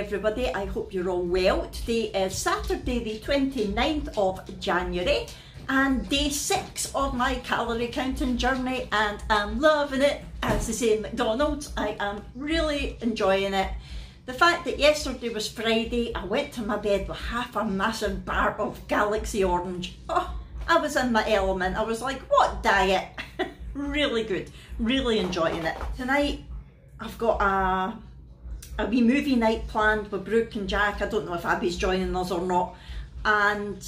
everybody, I hope you're all well. Today is Saturday the 29th of January and day 6 of my calorie counting journey, and I'm loving it. As they say in McDonald's, I am really enjoying it. The fact that yesterday was Friday, I went to my bed with half a massive bar of Galaxy Orange. Oh, I was in my element. I was like, what diet? Really good, really enjoying it. Tonight I've got a wee movie night planned with Brooke and Jack. I don't know if Abby's joining us or not, and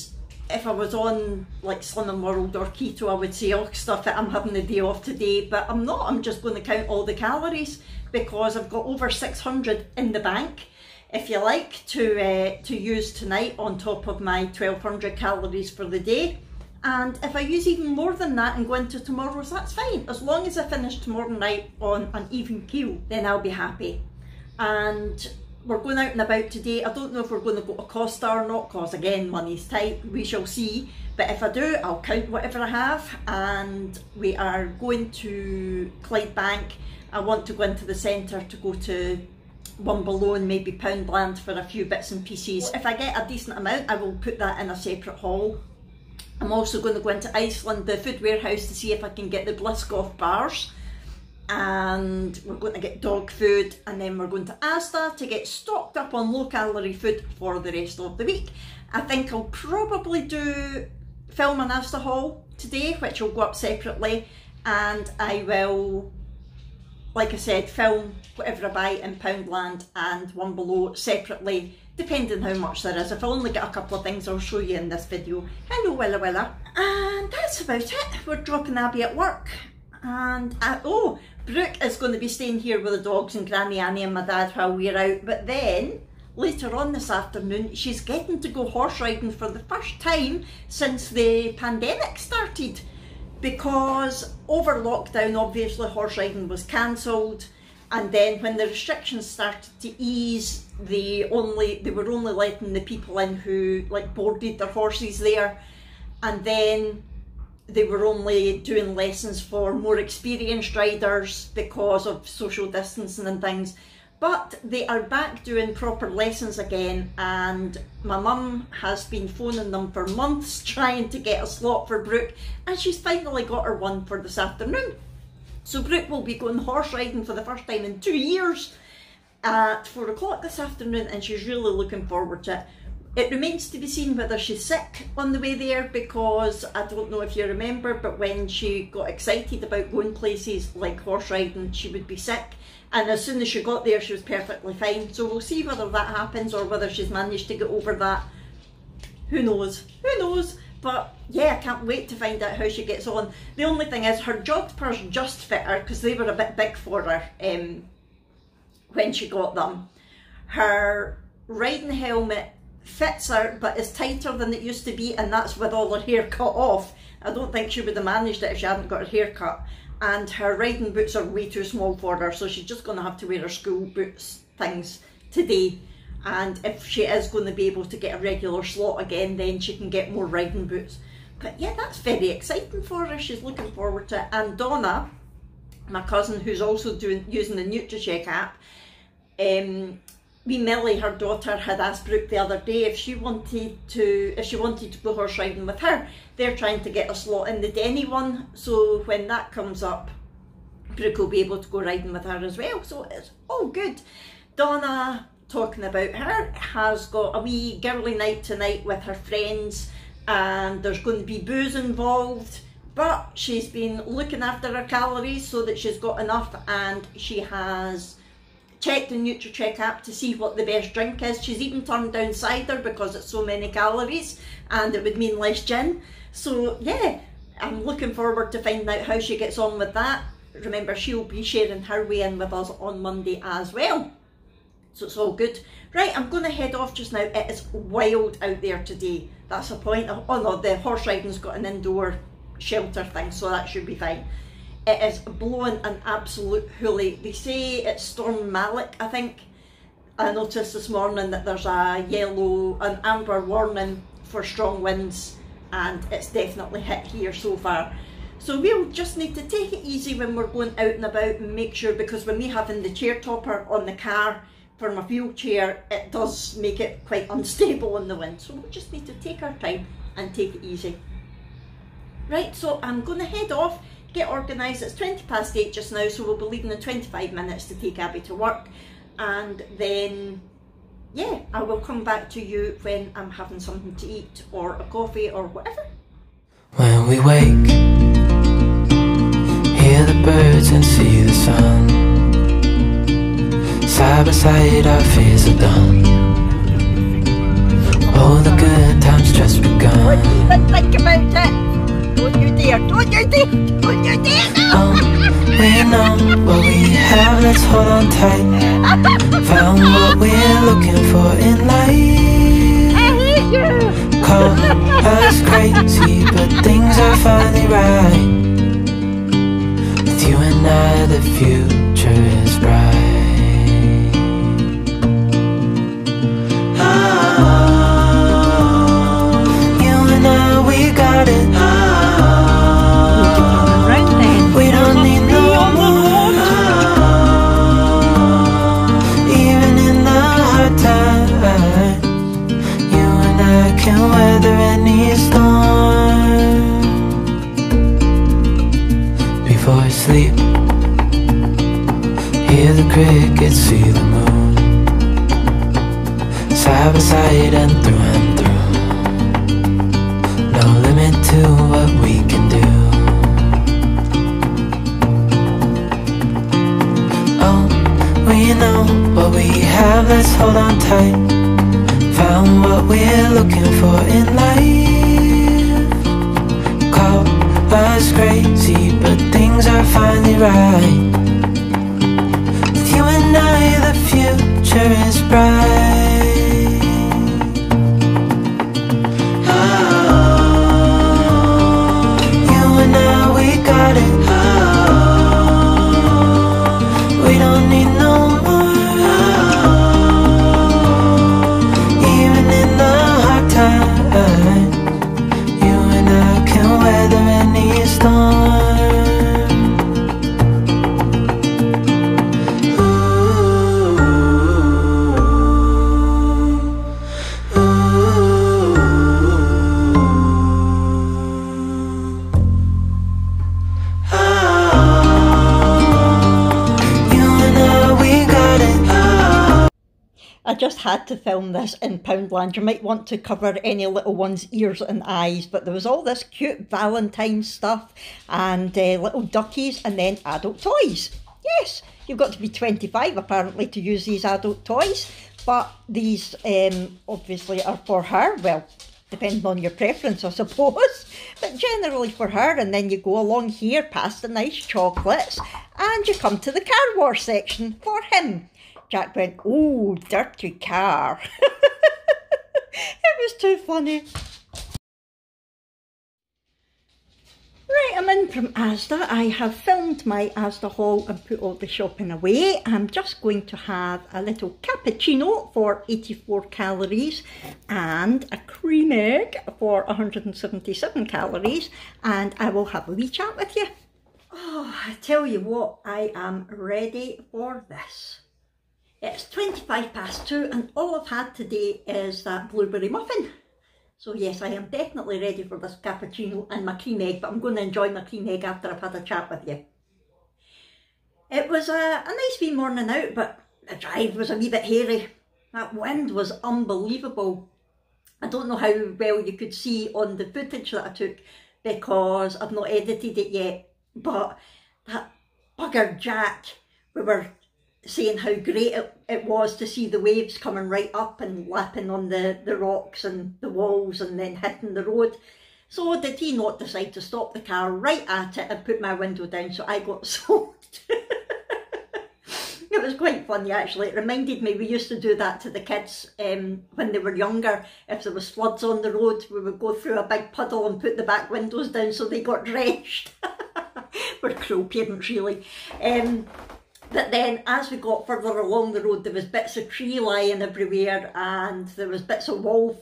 if I was on like Slimming World or Keto, I would say, oh, stuff it, I'm having the day off today, but I'm not. I'm just going to count all the calories because I've got over 600 in the bank, if you like, to use tonight on top of my 1200 calories for the day. And if I use even more than that and go into tomorrow's, that's fine. As long as I finish tomorrow night on an even keel, then I'll be happy. And we're going out and about today. I don't know if we're going to go to Costa or not, because again, money's tight, we shall see. But if I do, I'll count whatever I have. And we are going to Clydebank. I want to go into the centre to go to One Below and maybe Poundland for a few bits and pieces. If I get a decent amount, I will put that in a separate haul. I'm also going to go into Iceland, the food warehouse, to see if I can get the Bliskoff bars. And we're going to get dog food, and then we're going to Asda to get stocked up on low calorie food for the rest of the week. I think I'll probably film an Asda haul today, which will go up separately, and I will, like I said, film whatever I buy in Poundland and One Below separately, depending how much there is. If I only get a couple of things, I'll show you in this video. Hello Willa Willa. And that's about it. We're dropping Abby at work. And oh, Brooke is going to be staying here with the dogs and Granny Annie and my dad while we're out. But then, later on this afternoon, she's getting to go horse riding for the first time since the pandemic started. Because over lockdown, obviously horse riding was cancelled. And then when the restrictions started to ease, they were only letting the people in who like boarded their horses there. And then they were only doing lessons for more experienced riders because of social distancing and things. But they are back doing proper lessons again, and my mum has been phoning them for months trying to get a slot for Brooke, and she's finally got her one for this afternoon. So Brooke will be going horse riding for the first time in 2 years at 4 o'clock this afternoon, and she's really looking forward to it. It remains to be seen whether she's sick on the way there, because I don't know if you remember, but when she got excited about going places like horse riding, she would be sick. And as soon as she got there, she was perfectly fine. So we'll see whether that happens or whether she's managed to get over that. Who knows? Who knows? But yeah, I can't wait to find out how she gets on. The only thing is her jogged purse just fit her, because they were a bit big for her when she got them. Her riding helmet fits her, but is tighter than it used to be, and that's with all her hair cut off. I don't think she would have managed it if she hadn't got her hair cut. And her riding boots are way too small for her, so she's just going to have to wear her school boots things today. And if she is going to be able to get a regular slot again, then she can get more riding boots. But yeah, that's very exciting for her. She's looking forward to it. And Donna, my cousin, who's also using the NutriCheck app, wee Millie, her daughter, had asked Brooke the other day if she wanted to go horse riding with her. They're trying to get a slot in the Denny one, so when that comes up, Brooke will be able to go riding with her as well. So it's all good. Donna, talking about her, has got a wee girly night tonight with her friends, and there's going to be booze involved, but she's been looking after her calories so that she's got enough, and she has checked the NutriCheck app to see what the best drink is. She's even turned down cider because it's so many calories and it would mean less gin. So yeah, I'm looking forward to finding out how she gets on with that. Remember, she'll be sharing her way in with us on Monday as well. So it's all good. Right, I'm going to head off just now. It is wild out there today. That's the point. Oh no, the horse riding's got an indoor shelter thing, so that should be fine. It is blowing an absolute hoolie. They say it's Storm Malik, I think. I noticed this morning that there's an amber warning for strong winds, and it's definitely hit here so far. So we'll just need to take it easy when we're going out and about and make sure, because when we having the chair topper on the car, for my wheelchair, it does make it quite unstable in the wind. So we just need to take our time and take it easy. Right, so I'm going to head off, get organised. It's 8:20 just now, so we'll be leaving in 25 minutes to take Abby to work. And then, yeah, I will come back to you when I'm having something to eat or a coffee or whatever. When we wake, hear the birds and see the sun. Side by side our fears are done. All the good times just begun. Don't even think about it. Don't you dare, don't you dare, don't you dare. We know what we have, let's hold on tight. Found what we're looking for in life. I hate you. Call us crazy, but things are finally right. With you and I, the future is bright. You and I, we got it. We don't need no more. Even in the hard times, you and I can weather any storm. Before I sleep, hear the crickets, see the moon. Side by side and through. No limit to what we can do. Oh, we know what we have, let's hold on tight. Found what we're looking for in life. Call us crazy, but things are finally right. With you and I, the future is bright. You and I, we got it. We don't need no more. Even in the hard times, you and I can weather any storm. I just had to film this in Poundland. You might want to cover any little one's ears and eyes, but there was all this cute Valentine stuff and little duckies and then adult toys. Yes, you've got to be 25 apparently to use these adult toys, but these obviously are for her. Well, depending on your preference, I suppose, but generally for her. And then you go along here past the nice chocolates and you come to the car wash section for him. Jack went, "Oh, dirty car." It was too funny. Right, I'm in from Asda. I have filmed my Asda haul and put all the shopping away. I'm just going to have a little cappuccino for 84 calories and a cream egg for 177 calories, and I will have a wee chat with you. Oh, I tell you what, I am ready for this. It's 2:25 and all I've had today is that blueberry muffin. So yes, I am definitely ready for this cappuccino and my cream egg, but I'm going to enjoy my cream egg after I've had a chat with you. It was a nice wee morning out, but the drive was a wee bit hairy. That wind was unbelievable. I don't know how well you could see on the footage that I took because I've not edited it yet, but that bugger Jack, we were saying how great it was to see the waves coming right up and lapping on the rocks and the walls and then hitting the road. So did he not decide to stop the car right at it and put my window down, so I got soaked. It was quite funny actually. It reminded me, we used to do that to the kids when they were younger. If there was floods on the road, we would go through a big puddle and put the back windows down so they got drenched. We're cruel parents really. But then as we got further along the road, there was bits of tree lying everywhere and there was bits of walls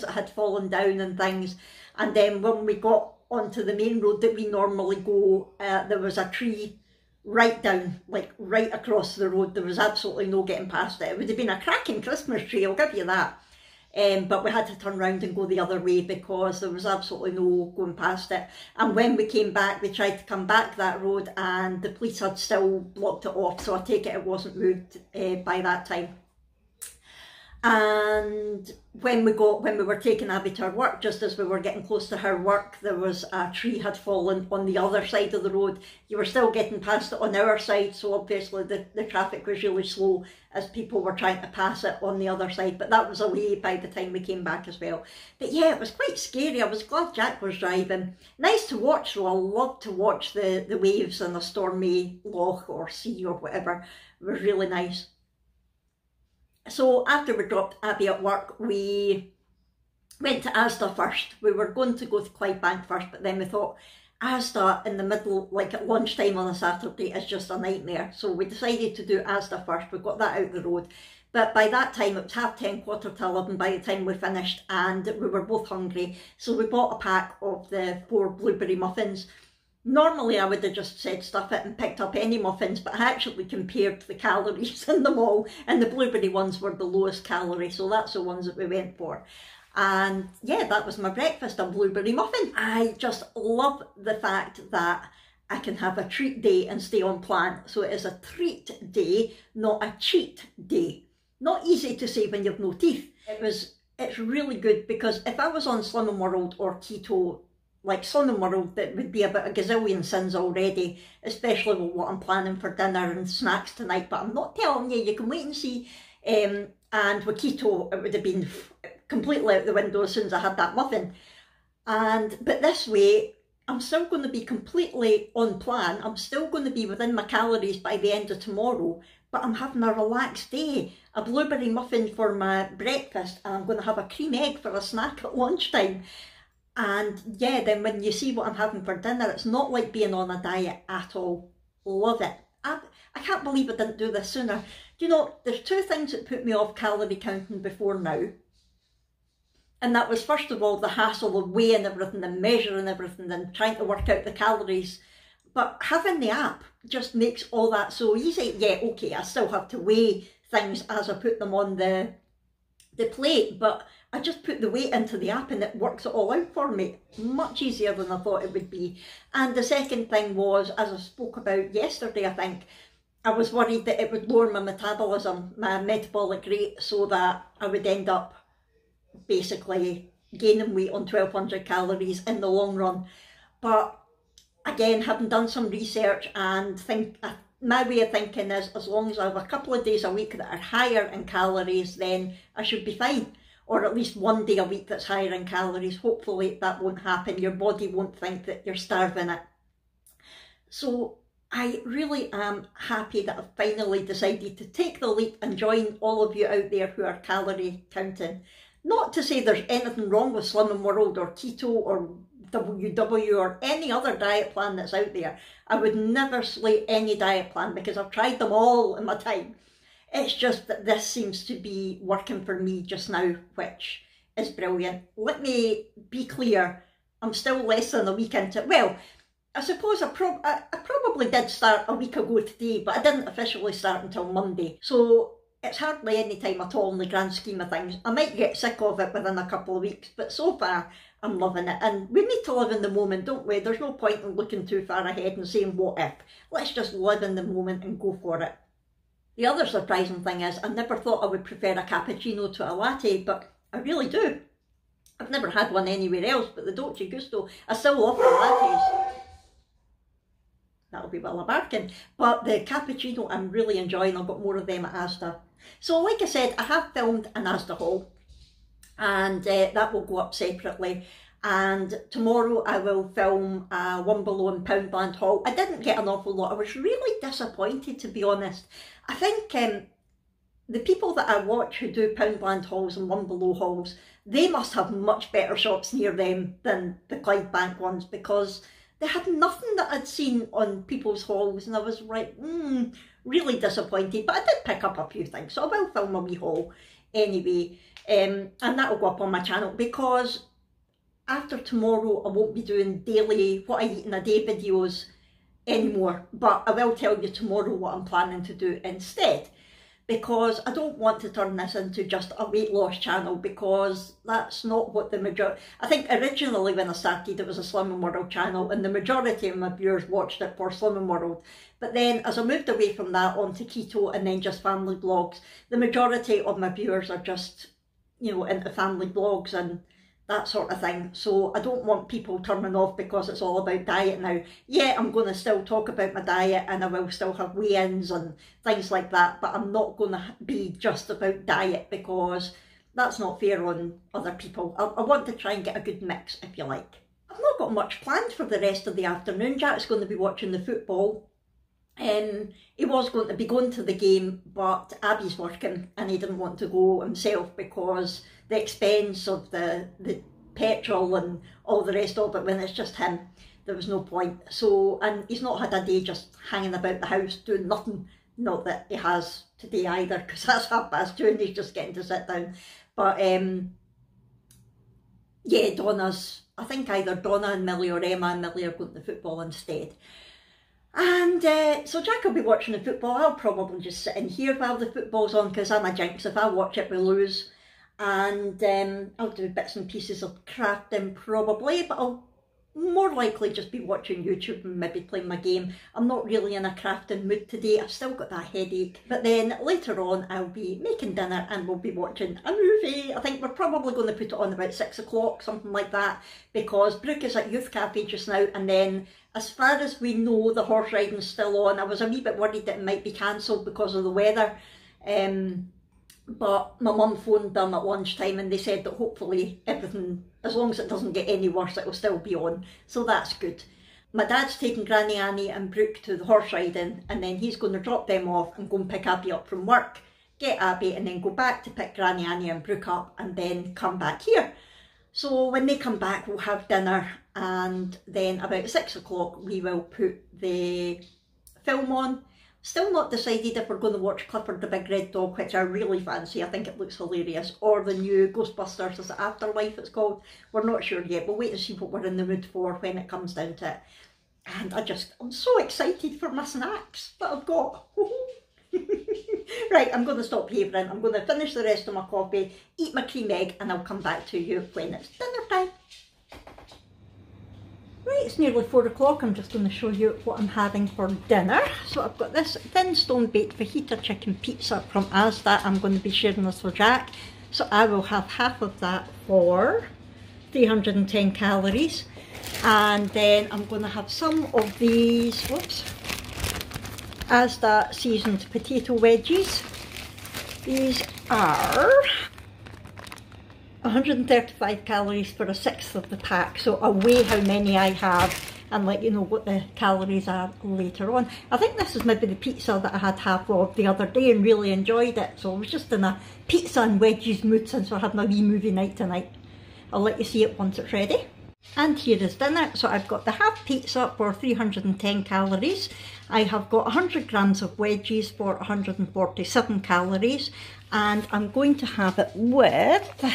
that had fallen down and things. And then when we got onto the main road that we normally go, there was a tree right down, like right across the road. There was absolutely no getting past it. It would have been a cracking Christmas tree, I'll give you that. But we had to turn around and go the other way because there was absolutely no going past it. And when we came back, we tried to come back that road and the police had still blocked it off, so I take it wasn't moved by that time. And when we were taking Abby to her work, just as we were getting close to her work, there was a tree had fallen on the other side of the road. You were still getting past it on our side, so obviously the traffic was really slow as people were trying to pass it on the other side, but that was away by the time we came back as well. But yeah, it was quite scary. I was glad Jack was driving. Nice to watch though. I love to watch the waves in a stormy loch or sea or whatever. It was really nice. So after we dropped Abby at work, we went to Asda first. We were going to go to Clydebank first, but then we thought Asda in the middle, like at lunchtime on a Saturday, is just a nightmare. So we decided to do Asda first. We got that out the road. But by that time, it was 10:30, 11:15 by the time we finished, and we were both hungry. So we bought a pack of the 4 blueberry muffins. Normally I would have just said stuff it and picked up any muffins, but I actually compared the calories in them all, and the blueberry ones were the lowest calorie, so that's the ones that we went for. And yeah, that was my breakfast, a blueberry muffin. I just love the fact that I can have a treat day and stay on plan. So it is a treat day, not a cheat day. Not easy to say when you've no teeth. It's really good, because if I was on Slim World or keto, like Slim World, that would be about a gazillion sins already, especially with what I'm planning for dinner and snacks tonight. But I'm not telling you, you can wait and see. And with keto, it would have been completely out the window as soon as I had that muffin. But this way, I'm still going to be completely on plan. I'm still going to be within my calories by the end of tomorrow, but I'm having a relaxed day. A blueberry muffin for my breakfast, and I'm going to have a cream egg for a snack at lunchtime. And yeah, then when you see what I'm having for dinner, it's not like being on a diet at all. Love it. I can't believe I didn't do this sooner. Do you know, there's 2 things that put me off calorie counting before now. And that was, first of all, the hassle of weighing everything and measuring everything and trying to work out the calories. But having the app just makes all that so easy. Yeah, okay, I still have to weigh things as I put them on the plate, but I just put the weight into the app and it works it all out for me. Much easier than I thought it would be. And the second thing was, as I spoke about yesterday, I think, I was worried that it would lower my metabolism, my metabolic rate, so that I would end up basically gaining weight on 1200 calories in the long run. But again, having done some research and my way of thinking is, as long as I have a couple of days a week that are higher in calories, then I should be fine. Or at least one day a week that's higher in calories. Hopefully that won't happen. Your body won't think that you're starving it. So I really am happy that I've finally decided to take the leap and join all of you out there who are calorie counting. Not to say there's anything wrong with Slim World or keto or WW or any other diet plan that's out there. I would never slay any diet plan because I've tried them all in my time. It's just that this seems to be working for me just now, which is brilliant. Let me be clear, I'm still less than a week into it. Well, I suppose I probably did start a week ago today, but I didn't officially start until Monday. So it's hardly any time at all in the grand scheme of things. I might get sick of it within a couple of weeks, but so far I'm loving it. And we need to live in the moment, don't we? There's no point in looking too far ahead and saying what if. Let's just live in the moment and go for it. The other surprising thing is, I never thought I would prefer a cappuccino to a latte, but I really do. I've never had one anywhere else, but the Dolce Gusto, I still love the lattes. That'll be well a bargain. But the cappuccino I'm really enjoying. I've got more of them at Asda. So like I said, I have filmed an Asda haul, and that will go up separately. And tomorrow I will film a One Below and Poundland haul. I didn't get an awful lot. I was really disappointed, to be honest. I think the people that I watch who do Poundland hauls and One Below hauls, they must have much better shops near them than the Clydebank ones, because they had nothing that I'd seen on people's hauls, and I was like, really disappointed. But I did pick up a few things, so I will film a wee haul anyway, and that'll go up on my channel, because after tomorrow I won't be doing daily what I eat in a day videos anymore, but I will tell you tomorrow what I'm planning to do instead, because I don't want to turn this into just a weight loss channel, because that's not what the majority... I think originally when I started it was a Slimming World channel, and the majority of my viewers watched it for Slimming World. But then as I moved away from that onto keto and then just family vlogs, the majority of my viewers are just, you know, into family vlogs and that sort of thing. So I don't want people turning off because it's all about diet now. Yeah, I'm going to still talk about my diet and I will still have weigh-ins and things like that, but I'm not going to be just about diet, because that's not fair on other people. I want to try and get a good mix, if you like. I've not got much planned for the rest of the afternoon. Jack's going to be watching the football. He was going to be going to the game, but Abby's working and he didn't want to go himself because the expense of the petrol and all the rest of it, when it's just him, there was no point. So, and he's not had a day just hanging about the house doing nothing. Not that he has today either, because that's 2:30 and he's just getting to sit down. But yeah, Donna's, I think either Donna and Millie or Emma and Millie are going to football instead. And so Jack will be watching the football. I'll probably just sit in here while the football's on, because I'm a jinx. If I watch it, we lose. And I'll do bits and pieces of crafting probably, but I'll more likely just be watching YouTube and maybe playing my game. I'm not really in a crafting mood today. I've still got that headache. But then later on I'll be making dinner and we'll be watching a movie. I think we're probably going to put it on about 6 o'clock, something like that, because Brooke is at Youth Cafe just now, and then as far as we know, the horse riding's still on. I was a wee bit worried that it might be cancelled because of the weather. But my mum phoned them at lunchtime and they said that hopefully everything, as long as it doesn't get any worse, it will still be on. So that's good. My dad's taking Granny Annie and Brooke to the horse riding, and then he's going to drop them off and go and pick Abby up from work, get Abby, and then go back to pick Granny Annie and Brooke up and then come back here. So when they come back, we'll have dinner, and then about 6 o'clock we will put the film on. Still not decided if we're going to watch Clifford the Big Red Dog, which I really fancy. I think it looks hilarious, or the new Ghostbusters, is it Afterlife it's called? We're not sure yet. We'll wait and see what we're in the mood for when it comes down to it. And I'm so excited for my snacks that I've got. Right, I'm going to stop havering. I'm going to finish the rest of my coffee, eat my cream egg, and I'll come back to you when it's dinner time. Right, it's nearly 4 o'clock. I'm just going to show you what I'm having for dinner. So I've got this thin stone baked fajita chicken pizza from Asda. I'm going to be sharing this with Jack. So I will have half of that for 310 calories. And then I'm going to have some of these, whoops, Asda seasoned potato wedges. These are 135 calories for 1/6 of the pack, so I'll weigh how many I have and let you know what the calories are later on. I think this is maybe the pizza that I had half of the other day and really enjoyed it, so I was just in a pizza and wedges mood since we're having a wee movie night tonight. I'll let you see it once it's ready. And here is dinner. So I've got the half pizza for 310 calories. I have got 100 grams of wedges for 147 calories, and I'm going to have it with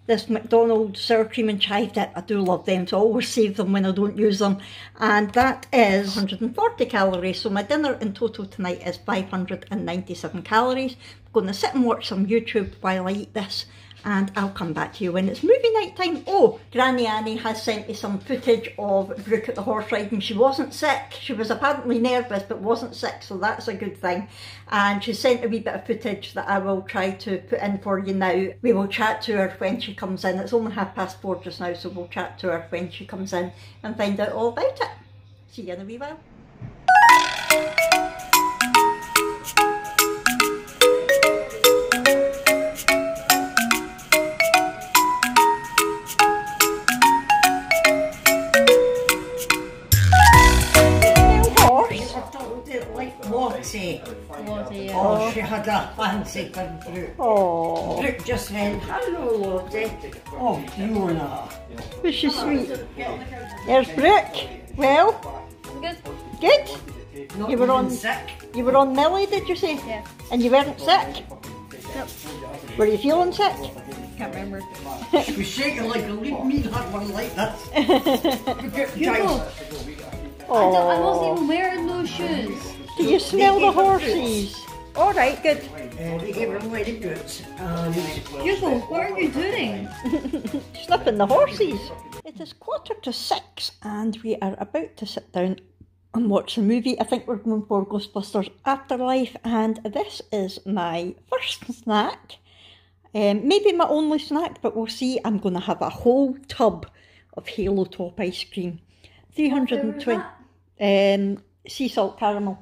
this McDonald's sour cream and chive dip. I do love them, so I always save them when I don't use them. And that is 140 calories. So my dinner in total tonight is 597 calories. I'm going to sit and watch some YouTube while I eat this, and I'll come back to you when it's movie night time. Oh, Granny Annie has sent me some footage of Brooke at the horse riding. She wasn't sick. She was apparently nervous but wasn't sick, so that's a good thing. And she sent a wee bit of footage that I will try to put in for you now. We will chat to her when she comes in. It's only 4:30 just now, so we'll chat to her when she comes in and find out all about it. See you in a wee while. Lottie, yeah. Oh, she had a fancy come through. Oh, Brooke just went, hello Lottie. Oh, Fiona. was she sweet? There's Brooke. Well, Good. good. Not You were even on- sick. You were on Millie, did you say? Yeah. And you weren't sick? Yep. Were you feeling sick? Can't remember. She was shaking like a leaf. Me had one like this. Oh, I wasn't even wearing those shoes. Do you smell the horses? Alright, good. They gave her lady boots. Hugo, what are you doing? Sniffing the horses. It is 6:15 and we are about to sit down and watch the movie. I think we're going for Ghostbusters Afterlife, and this is my first snack. Maybe my only snack, but we'll see. I'm going to have a whole tub of Halo Top ice cream. 320 sea salt caramel.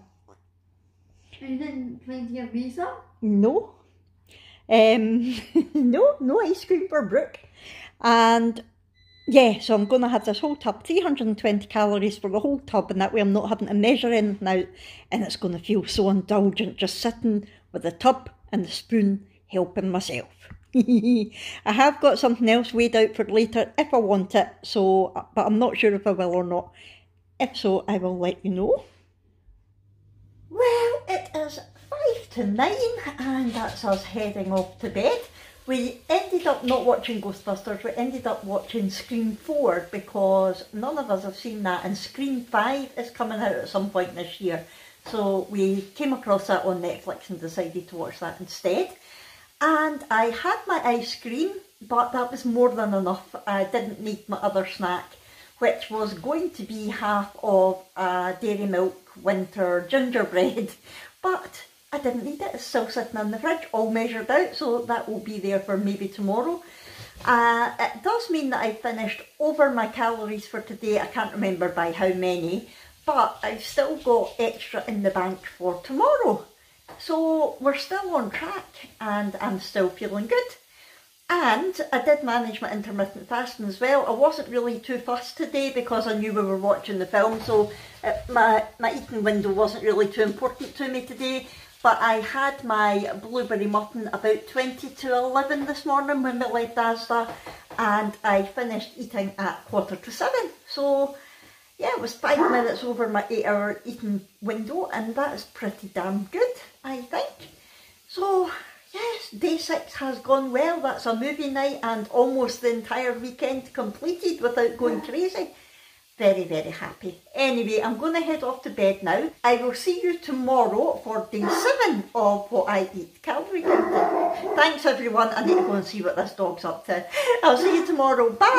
You didn't plan to get me some? No. No ice cream for Brooke. And yeah, so I'm going to have this whole tub, 320 calories for the whole tub, and that way I'm not having to measure anything out, and it's going to feel so indulgent just sitting with the tub and the spoon helping myself. I have got something else weighed out for later if I want it, so, but I'm not sure if I will or not. If so, I will let you know. Well, it is 5 to 9 and that's us heading off to bed. We ended up not watching Ghostbusters, we ended up watching Scream 4 because none of us have seen that, and Scream 5 is coming out at some point this year. So we came across that on Netflix and decided to watch that instead. And I had my ice cream, but that was more than enough. I didn't need my other snack, which was going to be half of a Dairy Milk winter gingerbread, but I didn't need it. It's still sitting in the fridge, all measured out, so that will be there for maybe tomorrow. It does mean that I finished over my calories for today. I can't remember by how many, but I've still got extra in the bank for tomorrow. So we're still on track and I'm still feeling good. And I did manage my intermittent fasting as well. I wasn't really too fussed today because I knew we were watching the film, so my eating window wasn't really too important to me today. But I had my blueberry muffin about 20 to 11 this morning when we left Asda, and I finished eating at 7:15. So yeah, it was 5 minutes over my 8-hour eating window, and that is pretty damn good, I think. So yes, day 6 has gone well. That's a movie night and almost the entire weekend completed without going crazy. Very, very happy. Anyway, I'm going to head off to bed now. I will see you tomorrow for day 7 of What I Eat Calorie Counting. Thanks everyone. I need to go and see what this dog's up to. I'll see you tomorrow. Bye!